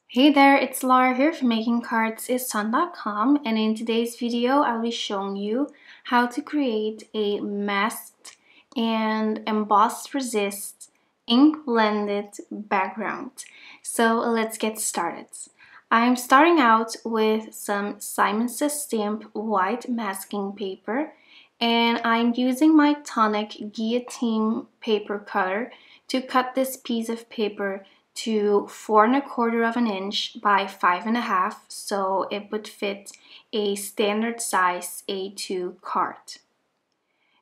Hey there, it's Laura here from makingcardsisfun.com, and in today's video I'll be showing you how to create a masked and embossed resist ink blended background. So let's get started. I'm starting out with some Simon Says Stamp white masking paper, and I'm using my Tonic guillotine paper cutter to cut this piece of paper to 4¼ of an inch by 5½ so it would fit a standard size A2 card.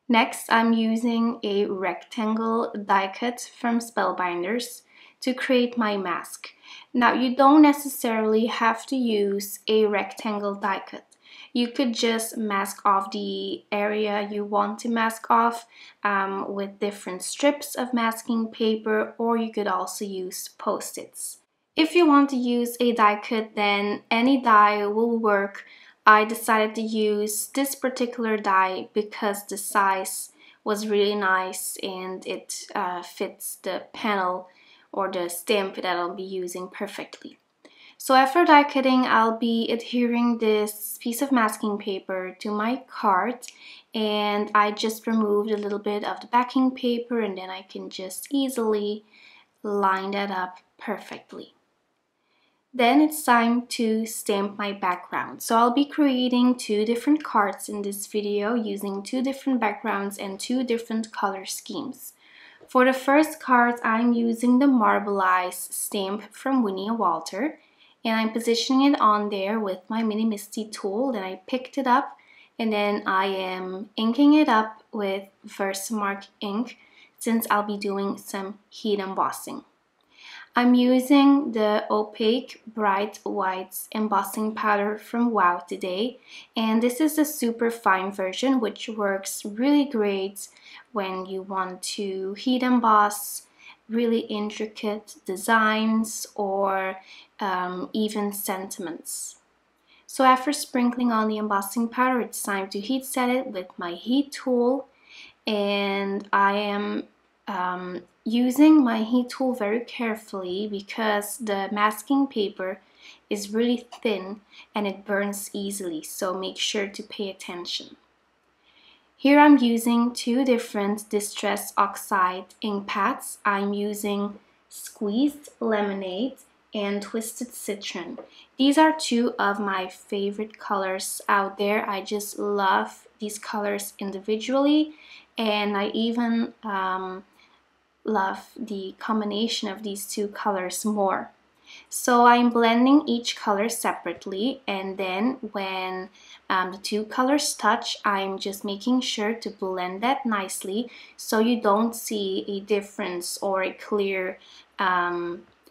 Next, I'm using a rectangle die cut from Spellbinders to create my mask. Now, you don't necessarily have to use a rectangle die cut. You could just mask off the area you want to mask off with different strips of masking paper, or you could also use Post-its. If you want to use a die cut, then any die will work. I decided to use this particular die because the size was really nice and it fits the panel or the stamp that I'll be using perfectly. So after die cutting, I'll be adhering this piece of masking paper to my card, and I just removed a little bit of the backing paper, and then I can just easily line that up perfectly. Then it's time to stamp my background. So I'll be creating 2 different cards in this video using 2 different backgrounds and 2 different color schemes. For the first card, I'm using the Marbleize stamp from Winnie and Walter, and I'm positioning it on there with my Mini Misty tool. Then I picked it up, and then I am inking it up with VersaMark ink since I'll be doing some heat embossing. I'm using the Opaque Bright Whites embossing powder from Wow today, and this is the super fine version, which works really great when you want to heat emboss really intricate designs or even sentiments. So after sprinkling on the embossing powder, it's time to heat set it with my heat tool, and I am using my heat tool very carefully because the masking paper is really thin and it burns easily, so make sure to pay attention. Here I'm using 2 different Distress Oxide ink pads. I'm using Squeezed Lemonade and Twisted Citron. These are 2 of my favorite colors out there. I just love these colors individually, and I even love the combination of these 2 colors more. So I'm blending each color separately, and then when the 2 colors touch, I'm just making sure to blend that nicely so you don't see a difference or a clear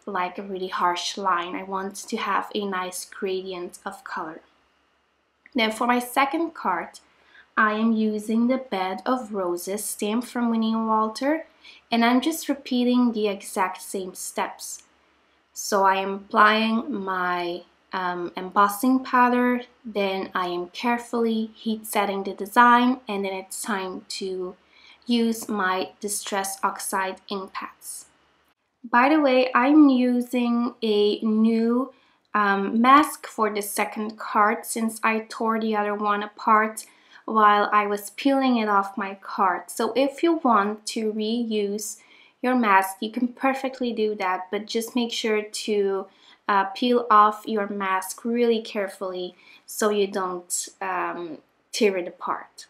like a really harsh line. I want to have a nice gradient of color. Then for my second card, I am using the Bed of Roses stamp from Winnie and Walter, and I'm just repeating the exact same steps. So I am applying my embossing powder, then I am carefully heat setting the design, and then it's time to use my Distress Oxide ink pads. By the way, I'm using a new mask for the second card since I tore the other one apart while I was peeling it off my card. So if you want to reuse your mask, you can perfectly do that, but just make sure to peel off your mask really carefully so you don't tear it apart.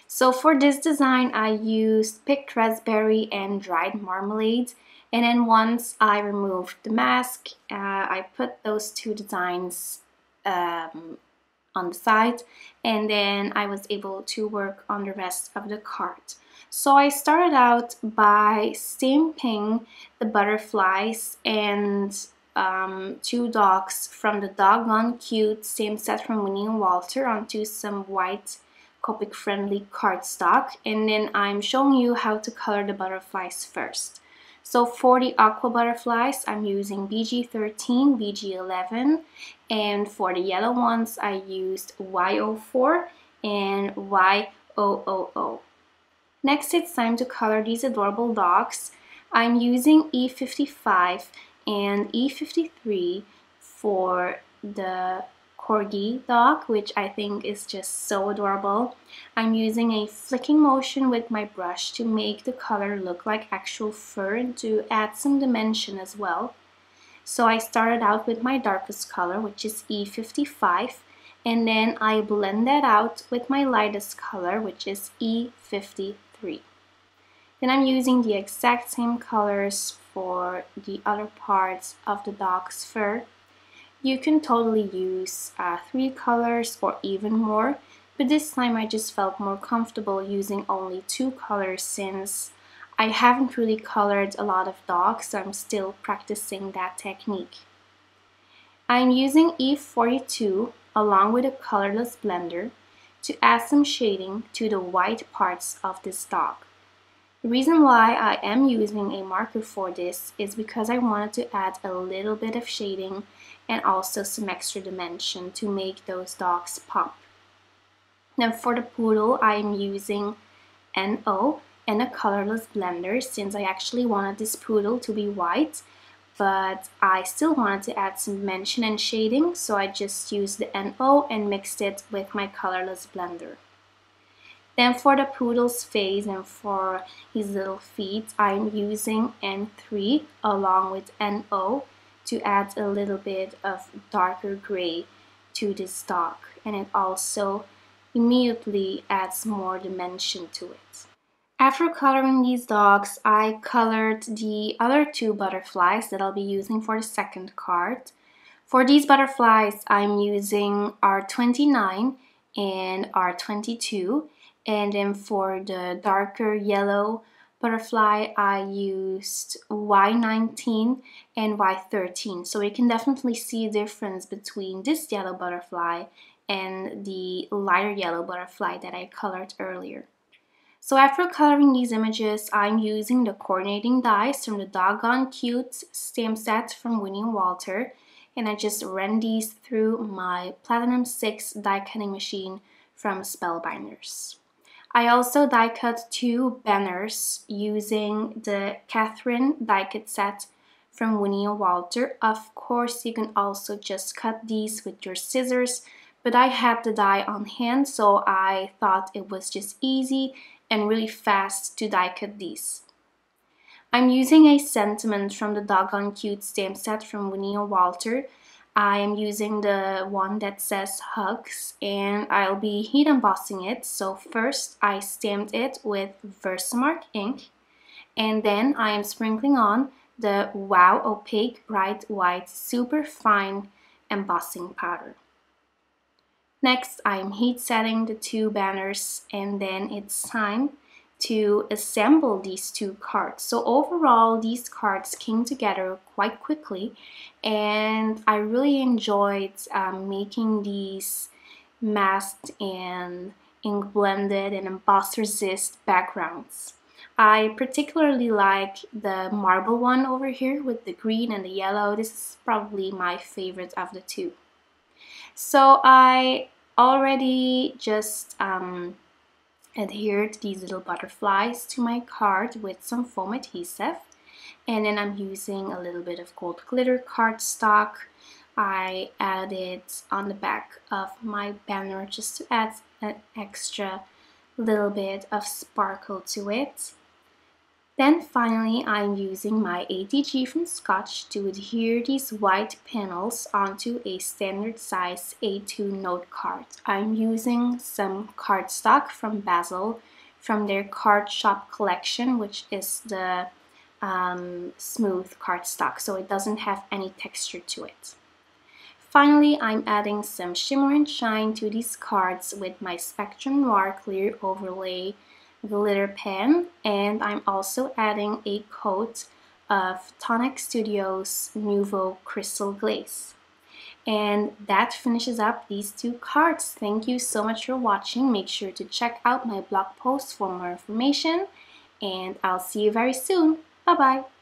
So for this design, I used picked raspberry and dried marmalade, and then once I removed the mask, I put those 2 designs on the side, and then I was able to work on the rest of the card. So I started out by stamping the butterflies and 2 dogs from the Doggone Cute stamp set from Winnie and Walter onto some white Copic friendly cardstock, and then I'm showing you how to color the butterflies first. So for the aqua butterflies, I'm using BG13, BG11, and for the yellow ones, I used Y04 and Y000. Next, it's time to color these adorable dogs. I'm using E55 and E53 for the corgi dog, which I think is just so adorable. I'm using a flicking motion with my brush to make the color look like actual fur and to add some dimension as well. So I started out with my darkest color, which is E55, and then I blend that out with my lightest color, which is E53. Then I'm using the exact same colors for the other parts of the dog's fur. You can totally use 3 colors or even more, but this time I just felt more comfortable using only 2 colors since I haven't really colored a lot of dogs, so I'm still practicing that technique. I'm using E42 along with a colorless blender to add some shading to the white parts of this dog. The reason why I am using a marker for this is because I wanted to add a little bit of shading and also some extra dimension to make those dogs pop. Now for the poodle, I'm using NO and a colorless blender since I actually wanted this poodle to be white, but I still wanted to add some dimension and shading, so I just used the NO and mixed it with my colorless blender. Then for the poodle's face and for his little feet, I'm using N3 along with NO to add a little bit of darker gray to this dog, and it also immediately adds more dimension to it. After coloring these dogs, I colored the other 2 butterflies that I'll be using for the second card. For these butterflies, I'm using R29 and R22, and then for the darker yellow butterfly, I used Y19 and Y13. So you can definitely see a difference between this yellow butterfly and the lighter yellow butterfly that I colored earlier. So after coloring these images, I'm using the coordinating dies from the Doggone Cute stamp set from Winnie and Walter, and I just ran these through my Platinum 6 die cutting machine from Spellbinders. I also die cut 2 banners using the Catherine die cut set from Winnie and Walter. Of course, you can also just cut these with your scissors, but I had the die on hand, so I thought it was just easy and really fast to die cut these. I'm using a sentiment from the Doggone Cute stamp set from Winnie and Walter. I am using the one that says hugs, and I'll be heat embossing it. So first I stamped it with VersaMark ink, and then I am sprinkling on the Wow Opaque Bright White Super Fine embossing powder. Next, I am heat setting the 2 banners, and then it's time to assemble these 2 cards. So overall, these cards came together quite quickly, and I really enjoyed making these masked and ink blended and emboss resist backgrounds. I particularly like the marble one over here with the green and the yellow. This is probably my favorite of the 2. So I already just adhered these little butterflies to my card with some foam adhesive, and then I'm using a little bit of gold glitter cardstock. I added it on the back of my banner just to add an extra little bit of sparkle to it. Then finally, I'm using my ATG from Scotch to adhere these white panels onto a standard size A2 note card. I'm using some cardstock from Basil from their card shop collection, which is the smooth cardstock, so it doesn't have any texture to it. Finally, I'm adding some shimmer and shine to these cards with my Spectrum Noir clear overlay glitter pen, and I'm also adding a coat of Tonic Studios Nuvo Crystal Glaze. And that finishes up these 2 cards. Thank you so much for watching. Make sure to check out my blog post for more information, and I'll see you very soon. Bye bye!